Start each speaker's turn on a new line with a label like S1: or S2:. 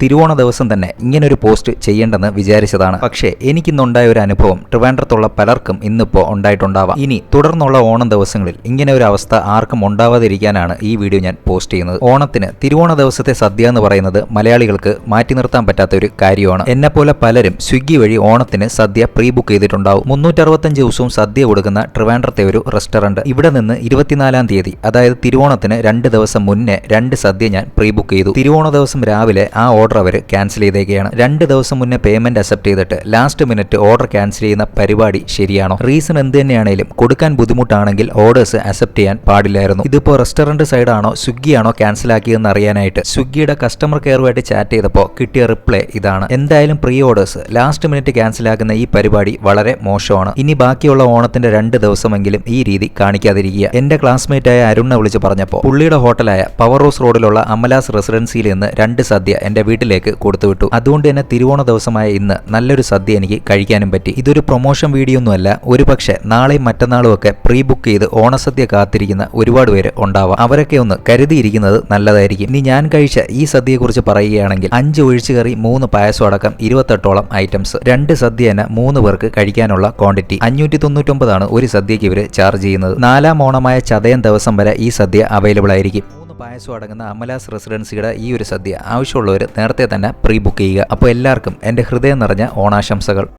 S1: തിരുവോണ ദിവസം തന്നെ ഇങ്ങനൊരു പോസ്റ്റ് ചെയ്യേണ്ടെന്ന് വിചാരിച്ചതാണ്. പക്ഷേ എനിക്കിന്നുണ്ടായ ഒരു അനുഭവം ട്രിവാൻഡ്രത്തുള്ള പലർക്കും ഇന്നിപ്പോൾ ഉണ്ടായിട്ടുണ്ടാവാം. ഇനി തുടർന്നുള്ള ഓണം ദിവസങ്ങളിൽ ഇങ്ങനെ ഒരു അവസ്ഥ ആർക്കും ഉണ്ടാവാതിരിക്കാനാണ് ഈ വീഡിയോ ഞാൻ പോസ്റ്റ് ചെയ്യുന്നത്. ഓണത്തിന് തിരുവോണ ദിവസത്തെ സദ്യ എന്ന് പറയുന്നത് മലയാളികൾക്ക് മാറ്റി നിർത്താൻ പറ്റാത്ത ഒരു കാര്യമാണ്. എന്നെപ്പോലെ പലരും സ്വിഗ്ഗി വഴി ഓണത്തിന് സദ്യ പ്രീ ബുക്ക് ചെയ്തിട്ടുണ്ടാവും. 365 ദിവസവും സദ്യ കൊടുക്കുന്ന ട്രിവാൻഡ്രത്തെ ഒരു റെസ്റ്റോറന്റ്. ഇവിടെ നിന്ന് 24-ാം തീയതി അതായത് തിരുവോണത്തിന് 2 ദിവസം മുന്നേ 2 സദ്യ ഞാൻ പ്രീ ബുക്ക് ചെയ്തു. തിരുവോണ ദിവസം രാവിലെ ആ ഓർഡർ അവർ ക്യാൻസൽ ചെയ്തേക്കുകയാണ്. 2 ദിവസം മുന്നേ പേയ്മെന്റ് അക്സെപ്റ്റ് ചെയ്തിട്ട് ലാസ്റ്റ് മിനിറ്റ് ഓർഡർ ക്യാൻസൽ ചെയ്യുന്ന പരിപാടി ശരിയാണോ? റീസൺ എന്ത് തന്നെയാണെങ്കിലും കൊടുക്കാൻ ബുദ്ധിമുട്ടാണെങ്കിൽ ഓർഡേഴ്സ് അക്സെപ്റ്റ് ചെയ്യാൻ പാടില്ലായിരുന്നു. ഇതിപ്പോ റെസ്റ്റോറന്റ് സൈഡാണോ സ്വിഗ്ഗി ആണോ ക്യാൻസൽ ആക്കിയതെന്ന് അറിയാനായിട്ട് സ്വിഗ്ഗിയുടെ കസ്റ്റമർ കെയറുമായിട്ട് ചാറ്റ് ചെയ്തപ്പോൾ കിട്ടിയ റിപ്ലൈ ഇതാണ്: എന്തായാലും pre orders last minute cancel ആക്കുന്ന ഈ പരിപാടി വളരെ മോശമാണ്. ഇനി ബാക്കിയുള്ള ഓണത്തിന്റെ 2 ദിവസമെങ്കിലും ഈ രീതി കാണിക്കാതിരിക്കുക. എന്റെ ക്ലാസ്മേറ്റായ അരുണിനെ വിളിച്ച് പറഞ്ഞപ്പോൾ പുള്ളിയുടെ ഹോട്ടലായ പവർ ഹൗസ് റോഡിലുള്ള അമലാസ് റെസിഡൻസിയിൽ നിന്ന് 2 സദ്യ എന്റെ വീട്ടിലേക്ക് കൊടുത്തുവിട്ടു. അതുകൊണ്ട് തന്നെ തിരുവോണ ദിവസമായ ഇന്ന് നല്ലൊരു സദ്യ എനിക്ക് കഴിക്കാനും പറ്റി. ഇതൊരു പ്രൊമോഷൻ വീഡിയോ ഒന്നുമല്ല. ഒരുപക്ഷെ നാളെയും മറ്റന്നാളും ഒക്കെ പ്രീ ബുക്ക് ചെയ്ത് ഓണസദ്യ കാത്തിരിക്കുന്ന ഒരുപാട് പേര് ഉണ്ടാവാം. അവരൊക്കെ ഒന്ന് കരുതിയിരിക്കുന്നത് നല്ലതായിരിക്കും. ഇനി ഞാൻ കഴിച്ച ഈ സദ്യയെക്കുറിച്ച് പറയുകയാണെങ്കിൽ 5 ഒഴിച്ചുകറി 3 പായസം അടക്കം 28ഓളം ഐറ്റംസ്. 2 സദ്യ തന്നെ 3 പേർക്ക് കഴിക്കാനുള്ള ക്വാണ്ടിറ്റി. 599 ഒരു സദ്യക്ക് ഇവര് ചാർജ് ചെയ്യുന്നത്. 4ാം ഓണമായ ചതയം ദിവസം വരെ ഈ സദ്യ അവൈലബിൾ ആയിരിക്കും. പായസം അടങ്ങുന്ന അമലാസ് റെസിഡൻസിയുടെ ഈ ഒരു സദ്യ ആവശ്യമുള്ളവർ നേരത്തെ തന്നെ പ്രീ ബുക്ക് ചെയ്യുക. അപ്പോൾ എല്ലാവർക്കും എൻ്റെ ഹൃദയം നിറഞ്ഞ ഓണാശംസകൾ.